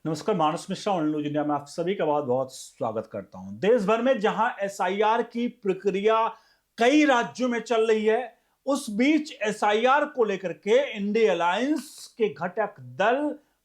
नमस्कार, मानस मिश्रा और news India में आप सभी का बहुत बहुत स्वागत करता हूं। देश भर में जहां एसआईआर की प्रक्रिया कई राज्यों में चल रही है, उस बीच एसआईआर को लेकर के इंडिया अलायंस के घटक दल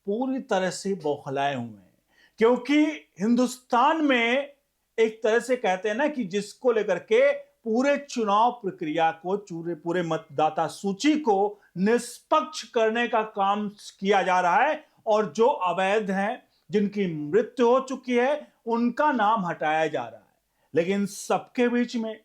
पूरी तरह से बौखलाए हुए हैं। क्योंकि हिंदुस्तान में एक तरह से कहते हैं ना कि जिसको लेकर के पूरे चुनाव प्रक्रिया को पूरे मतदाता सूची को निष्पक्ष करने का काम किया जा रहा है और जो अवैध हैं, जिनकी मृत्यु हो चुकी है, उनका नाम हटाया जा रहा है। लेकिन सबके बीच में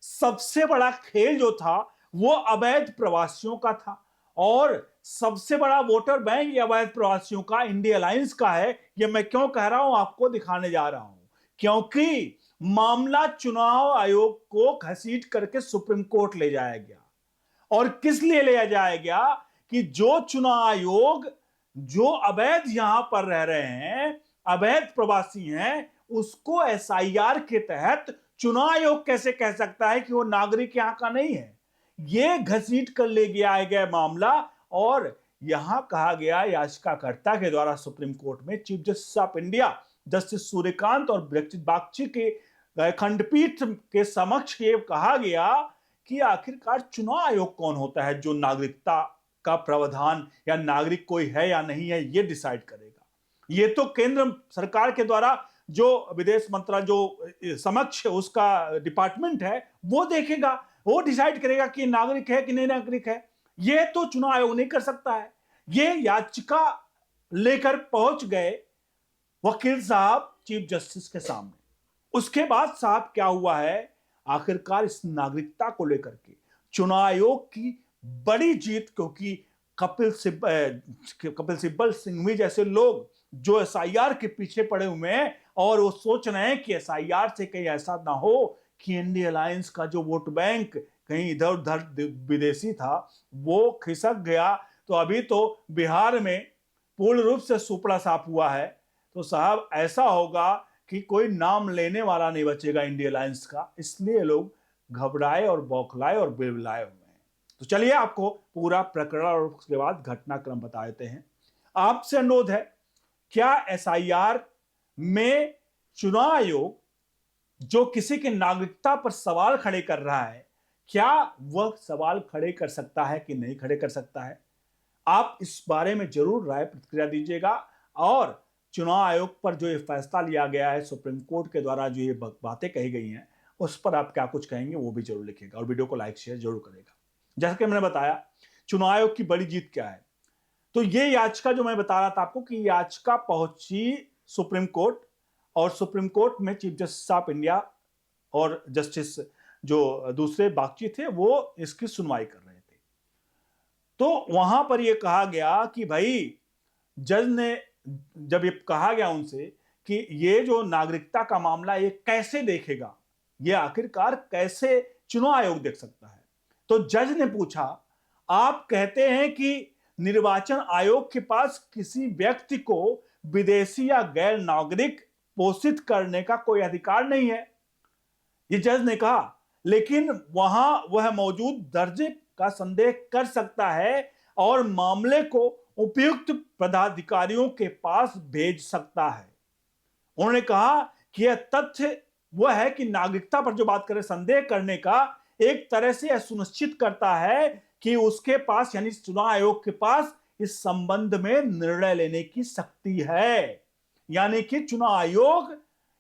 सबसे बड़ा खेल जो था वो अवैध प्रवासियों का था और सबसे बड़ा वोटर बैंक ये अवैध प्रवासियों का इंडिया अलायंस का है। ये मैं क्यों कह रहा हूं, आपको दिखाने जा रहा हूं। क्योंकि मामला चुनाव आयोग को घसीट करके सुप्रीम कोर्ट ले जाया गया। और किस लिए ले जाया गया कि जो चुनाव आयोग जो अवैध यहां पर रह रहे हैं, अवैध प्रवासी हैं, उसको एसआईआर के तहत चुनाव आयोग कैसे कह सकता है कि वो नागरिक यहां का नहीं है। ये घसीट कर ले गया गया मामला। और यहां कहा गया याचिकाकर्ता के द्वारा सुप्रीम कोर्ट में chief justice of India justice Suryakant और ब्रजेश बागची के खंडपीठ के समक्ष ये कहा गया कि आखिरकार चुनाव आयोग कौन होता है जो नागरिकता का प्रावधान या नागरिक कोई है या नहीं है ये डिसाइड करेगा। ये तो केंद्र सरकार के द्वारा जो विदेश मंत्रालय जो समक्ष उसका डिपार्टमेंट है वो देखेगा, वो डिसाइड करेगा कि नागरिक है कि नहीं नागरिक है। ये तो चुनाव आयोग नहीं कर सकता है। ये याचिका लेकर पहुंच गए वकील साहब चीफ जस्टिस के सामने। उसके बाद साहब क्या हुआ है, आखिरकार इस नागरिकता को लेकर के चुनाव आयोग की बड़ी जीत। क्योंकि कपिल सिब्बल सिंघवी जैसे लोग जो एसआईआर के पीछे पड़े हुए हैं और वो सोच रहे हैं कि एसआईआर से कहीं ऐसा ना हो कि इंडिया अलायंस का जो वोट बैंक कहीं इधर उधर विदेशी था वो खिसक गया। तो अभी तो बिहार में पूर्ण रूप से सुपड़ा साफ हुआ है। तो साहब ऐसा होगा कि कोई नाम लेने वाला नहीं बचेगा इंडिया अलायंस का। इसलिए लोग घबराए और बौखलाए और बिलबिलाए हुए हैं। तो चलिए आपको पूरा प्रकरण और उसके बाद घटनाक्रम बता देते हैं। आपसे अनुरोध है, क्या एसआईआर में चुनाव आयोग जो किसी की नागरिकता पर सवाल खड़े कर रहा है, क्या वह सवाल खड़े कर सकता है कि नहीं खड़े कर सकता है? आप इस बारे में जरूर राय प्रतिक्रिया दीजिएगा। और चुनाव आयोग पर जो ये फैसला लिया गया है सुप्रीम कोर्ट के द्वारा, जो ये बातें कही गई हैं, उस पर आप क्या कुछ कहेंगे वो भी जरूर लिखिएगा और वीडियो को लाइक शेयर जरूर करेगा। जैसा कि मैंने बताया, चुनाव आयोग की बड़ी जीत क्या है। तो ये याचिका जो मैं बता रहा था आपको कि याचिका पहुंची सुप्रीम कोर्ट और सुप्रीम कोर्ट में चीफ जस्टिस ऑफ इंडिया और जस्टिस जो दूसरे बागची थे वो इसकी सुनवाई कर रहे थे। तो वहां पर यह कहा गया कि भाई जज ने, जब ये कहा गया उनसे कि ये जो नागरिकता का मामला ये कैसे देखेगा, ये आखिरकार कैसे चुनाव आयोग देख सकता है। तो जज ने पूछा, आप कहते हैं कि निर्वाचन आयोग के पास किसी व्यक्ति को विदेशी या गैर नागरिक घोषित करने का कोई अधिकार नहीं है, ये जज ने कहा। लेकिन वहां वह मौजूद दर्जे का संदेह कर सकता है और मामले को उपयुक्त पदाधिकारियों के पास भेज सकता है। उन्होंने कहा कि यह तथ्य वह है कि नागरिकता पर जो बात करें संदेह करने का, एक तरह से यह सुनिश्चित करता है कि उसके पास यानी चुनाव आयोग के पास इस संबंध में निर्णय लेने की शक्ति है। यानी कि चुनाव आयोग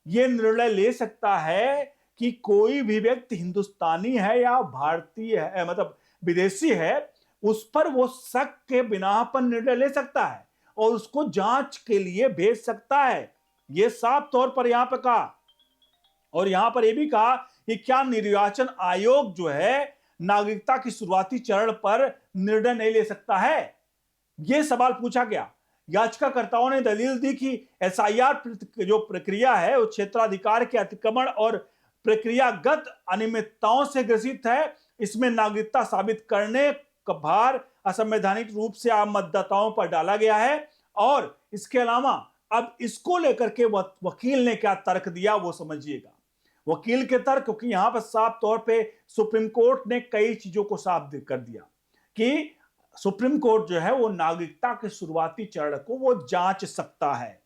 यह निर्णय ले सकता है कि कोई भी व्यक्ति हिंदुस्तानी है या भारतीय है, मतलब विदेशी है, उस पर वो शक के बिना पर निर्णय ले सकता है और उसको जांच के लिए भेज सकता है। ये साफ तौर पर यहां पर कहा। और यहां पर यह भी कहा कि क्या निर्वाचन आयोग जो है नागरिकता की शुरुआती चरण पर निर्णय नहीं ले सकता है, यह सवाल पूछा गया। याचिकाकर्ताओं ने दलील दी कि एसआईआर जो प्रक्रिया है वो क्षेत्राधिकार के अतिक्रमण और प्रक्रियागत अनियमितताओं से ग्रसित है। इसमें नागरिकता साबित करने का भार असंवैधानिक रूप से आम मतदाताओं पर डाला गया है। और इसके अलावा अब इसको लेकर के वकील ने क्या तर्क दिया वो समझिएगा। वकील के तर्क, क्योंकि यहां पर साफ तौर पे सुप्रीम कोर्ट ने कई चीजों को साफ कर दिया कि सुप्रीम कोर्ट जो है वो नागरिकता के शुरुआती चरण को वो जांच सकता है।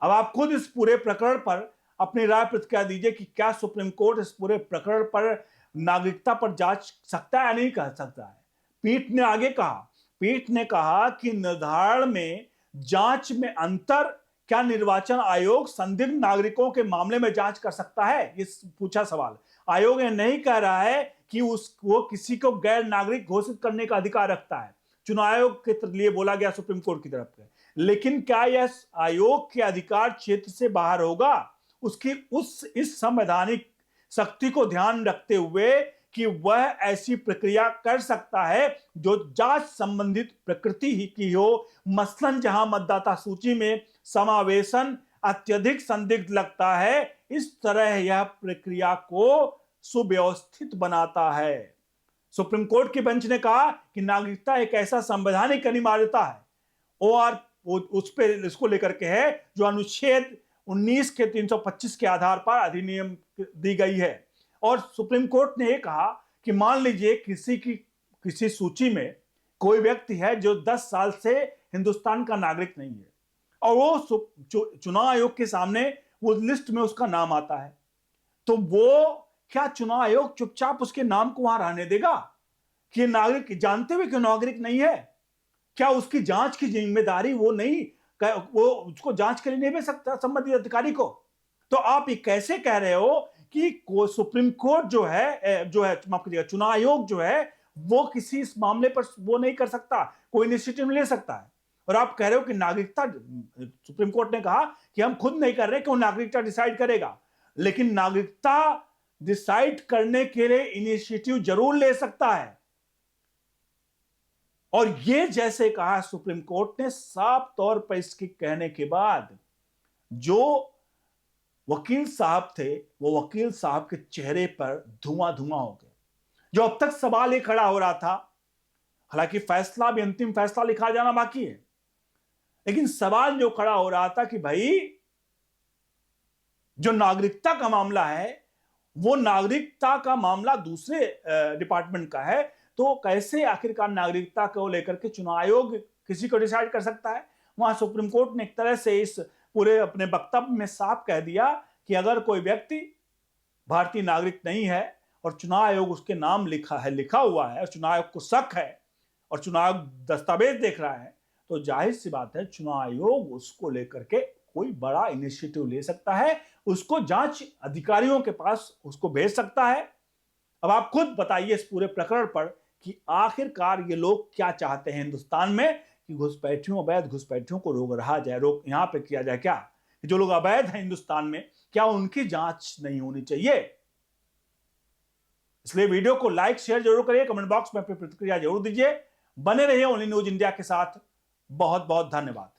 अब आप खुद इस पूरे प्रकरण पर अपनी राय प्रतिक्रिया दीजिए कि क्या सुप्रीम कोर्ट इस पूरे प्रकरण पर नागरिकता पर जांच सकता है या नहीं कर सकता है। पीठ ने आगे कहा, पीठ ने कहा कि निर्धारण में जांच में अंतर, क्या निर्वाचन आयोग संदिग्ध नागरिकों के मामले में जांच कर सकता है, ये पूछा सवाल। आयोग ये नहीं कह रहा है कि वो किसी को गैर नागरिक घोषित करने का अधिकार रखता है, चुनाव आयोग के लिए बोला गया सुप्रीम कोर्ट की तरफ से। लेकिन क्या यह आयोग के अधिकार क्षेत्र से बाहर होगा, उसकी इस संवैधानिक शक्ति को ध्यान रखते हुए कि वह ऐसी प्रक्रिया कर सकता है जो जांच संबंधित प्रकृति ही की हो, मसलन जहां मतदाता सूची में समावेशन अत्यधिक संदिग्ध लगता है, इस तरह यह प्रक्रिया को सुव्यवस्थित बनाता है। सुप्रीम कोर्ट की बेंच ने कहा कि नागरिकता एक ऐसा संवैधानिक अनिवार्यता है और उस पे इसको लेकर के है जो अनुच्छेद 19 के 325 के आधार पर अधिनियम दी गई है। और सुप्रीम कोर्ट ने यह कहा कि मान लीजिए किसी सूची में कोई व्यक्ति है जो 10 साल से हिंदुस्तान का नागरिक नहीं है और वो चुनाव आयोग के सामने वो लिस्ट में उसका नाम आता है, तो वो क्या चुनाव आयोग चुपचाप उसके नाम को वहां रहने देगा कि नागरिक, जानते हुए कि नागरिक नहीं है? क्या उसकी जांच की जिम्मेदारी वो उसको जांच के लिए नहीं भेज सकता संबंधित अधिकारी को? तो आप ये कैसे कह रहे हो कि सुप्रीम कोर्ट जो है माफ कीजिएगा, चुनाव आयोग जो है वो किसी इस मामले पर वो नहीं कर सकता, कोई इनिशिएटिव ले सकता है? और आप कह रहे हो कि नागरिकता, सुप्रीम कोर्ट ने कहा कि हम खुद नहीं कर रहे कि वो नागरिकता डिसाइड करेगा, लेकिन नागरिकता डिसाइड करने के लिए इनिशिएटिव जरूर ले सकता है। और ये जैसे कहा सुप्रीम कोर्ट ने, साफ तौर पर इसके कहने के बाद जो वकील साहब थे वो वकील साहब के चेहरे पर धुआं धुआं हो गया। जो अब तक सवाल ये खड़ा हो रहा था, हालांकि फैसला भी, अंतिम फैसला लिखा जाना बाकी है, लेकिन सवाल जो खड़ा हो रहा था कि भाई जो नागरिकता का मामला है, वो नागरिकता का मामला दूसरे डिपार्टमेंट का है, तो कैसे आखिरकार नागरिकता को लेकर के चुनाव आयोग किसी को डिसाइड कर सकता है? वहां सुप्रीम कोर्ट ने एक तरह से इस पूरे अपने वक्तव्य में साफ कह दिया कि अगर कोई व्यक्ति भारतीय नागरिक नहीं है और चुनाव आयोग उसके नाम लिखा हुआ है और चुनाव आयोग को शक है और चुनाव आयोग दस्तावेज देख रहा है, तो जाहिर सी बात है चुनाव आयोग उसको लेकर के कोई बड़ा इनिशिएटिव ले सकता है, उसको जांच अधिकारियों के पास उसको भेज सकता है। अब आप खुद बताइए इस पूरे प्रकरण पर कि आखिरकार ये लोग क्या चाहते हैं हिंदुस्तान में, कि घुसपैठियों, अवैध घुसपैठियों को रोक रहा जाए, यहां पे किया जाए क्या? जो लोग अवैध हैं हिंदुस्तान में, क्या उनकी जांच नहीं होनी चाहिए? इसलिए वीडियो को लाइक शेयर जरूर करिए, कमेंट बॉक्स में अपनी प्रतिक्रिया जरूर दीजिए। बने रहिए ओनली न्यूज इंडिया के साथ। बहुत बहुत धन्यवाद।